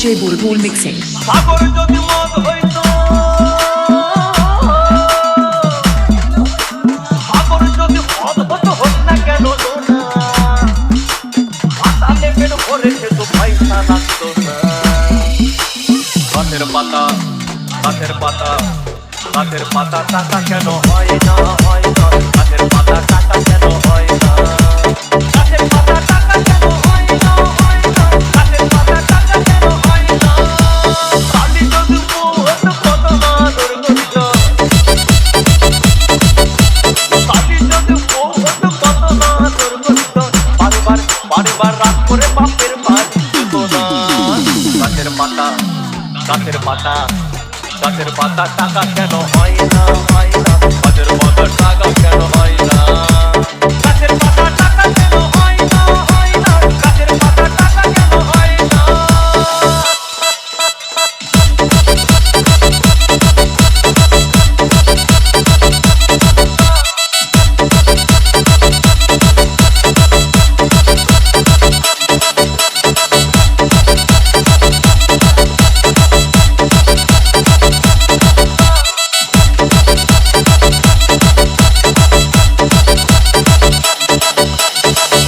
DJ Bulbul Mixing. সাগর যদি মদ হইতো, সাগর যদি মদ হতো, হোক না কেন না, পাতালে পেট ভরে খেতো, পয়সা লাগতো না। গাছের পাতা, গাছের পাতা, গাছের পাতা, টাকা কেন হয় না, হয় না, গাছের পাতা, টাকা কেন হয় না, গাছের পাতা, টাকা কেন হয় না, হয় না, গাছের পাতা, টাকা কেন হয় না। কালি যদি মুহূর্ত কত মাদুর করিত, কালি যদি মুহূর্ত কত মাদুর করিত, বারবার বারবার রাগ করে বাপের বাড়ি যেত না। গাছের পাতা, গাছের পাতা, গাছের পাতা, টাকা কেন হয় না, হয় না, গাছের পাতা, টাকা কেন হয় না, গাছের পাতা, টাকা কেন হয় না, হয় না, গাছের পাতা, টাকা কেন হয় না।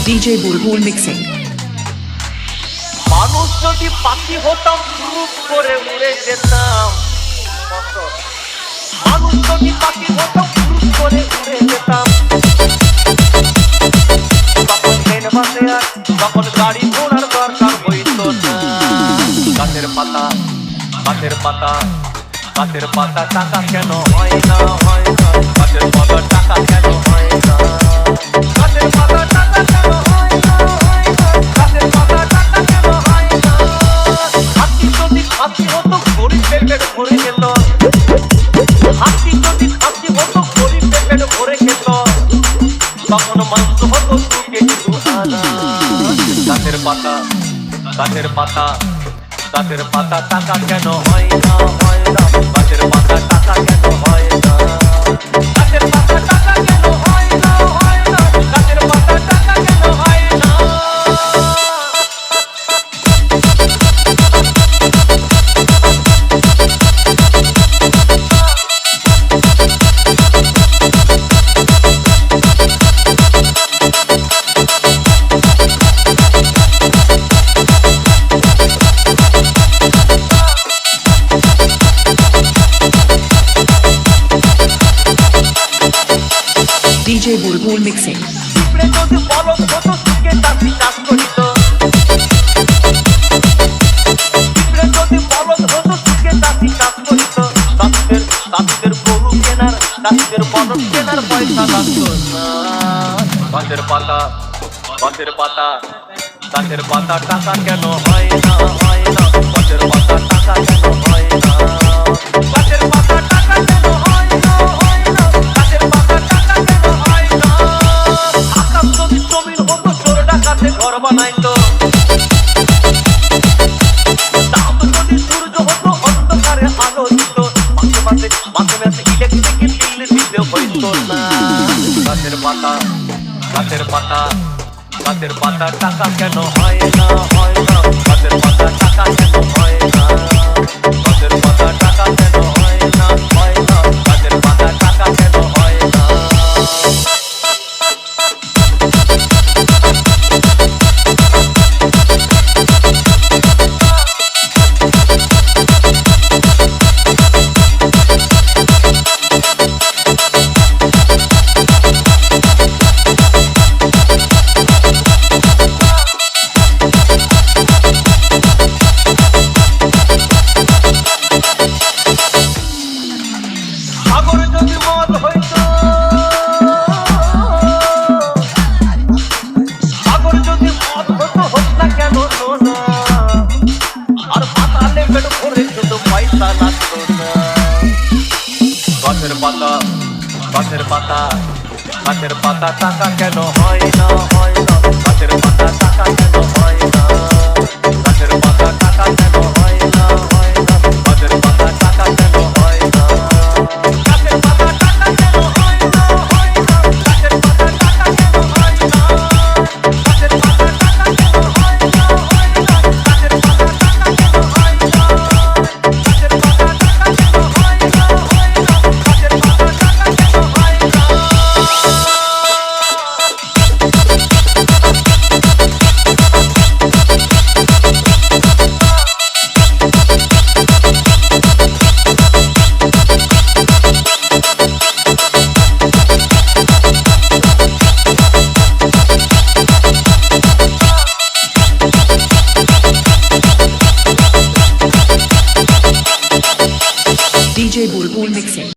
DJ Bulbul Mixing. মানুষ যদি পাখি হতাম, চুপ করে উড়ে যেতাম। মানুষ যদি পাখি হতাম, চুপ করে উড়ে যেতাম। তখন ট্রেন বাসে আর তখন গাড়ি ঘোড়ার দরকার হইতো না। গাছের পাতা, গাছের পাতা, গাছের পাতা, টাকা কেন হয় না, হয় না, গাছের পাতা, টাকা কেন হয় না, গাছের পাতা, টাকা কেন হয় না, হয় না, গাছের পাতা, টাকা কেন হয় না। হাতি যদি হাতি হতো, গরিবের পেট ভরে খেত। হাতি যদি হাতি হতো, গরিবের পেট ভরে খেত। তখন মাংস হতো 2 কেজি 2 আনা। গাছের পাতা, গাছের পাতা, গাছের পাতা, টাকা কেন হয় না, হয় না, গাছের পাতা, টাকা কেন হয় না, গাছের পাতা, টাকা কেন হয় না, হয় না, গাছের পাতা, টাকা কেন হয় না। DJ Bulbul Mixing. পিঁপড়ে যদি বলদ হতো, সুখে তাঁতি চাষ করিত। পিঁপড়ে যদি বলদ হতো, সুখে তাঁতি চাষ করিত। তাঁতিদের গরু কেনার, তাঁতিদের বলদ কেনার পয়সা লাগতো না। গাছের পাতা, গাছের পাতা, গাছের পাতা, টাকা কেন হয় না, হয় না, গাছের পাতা, টাকা কেন হয় না, গাছের পাতা, টাকা কেন হয় না, হয় না, গাছের পাতা, টাকা কেন হয় না। আকাশ যদি জমিন হতো, চোর ডাকাতে ঘর বানাইতো। চাঁদ যদি সূর্য হতো, অন্ধকারে আলো দিত। মাঝে মাঝে মাঝে মাঝে ইলেকট্রিকের বিল দিতে হইতো না। গাছের পাতা, গাছের পাতা, গাছের পাতা, টাকা কেন হয় না, হয় না, গাছের পাতা, টাকা কেন হয় না, গাছের পাতা, টাকা কেন হয় না, হয় না, গাছের পাতা, টাকা কেন হয় না। সাগর যদি মদ হইতো, সাগর যদি মদ হতো, হোক না কেন না, আর পাতালে পেট ভরে খেতো, পয়সা লাগতো না। গাছের পাতা, গাছের পাতা, গাছের পাতা, টাকা কেন হয় না, হয়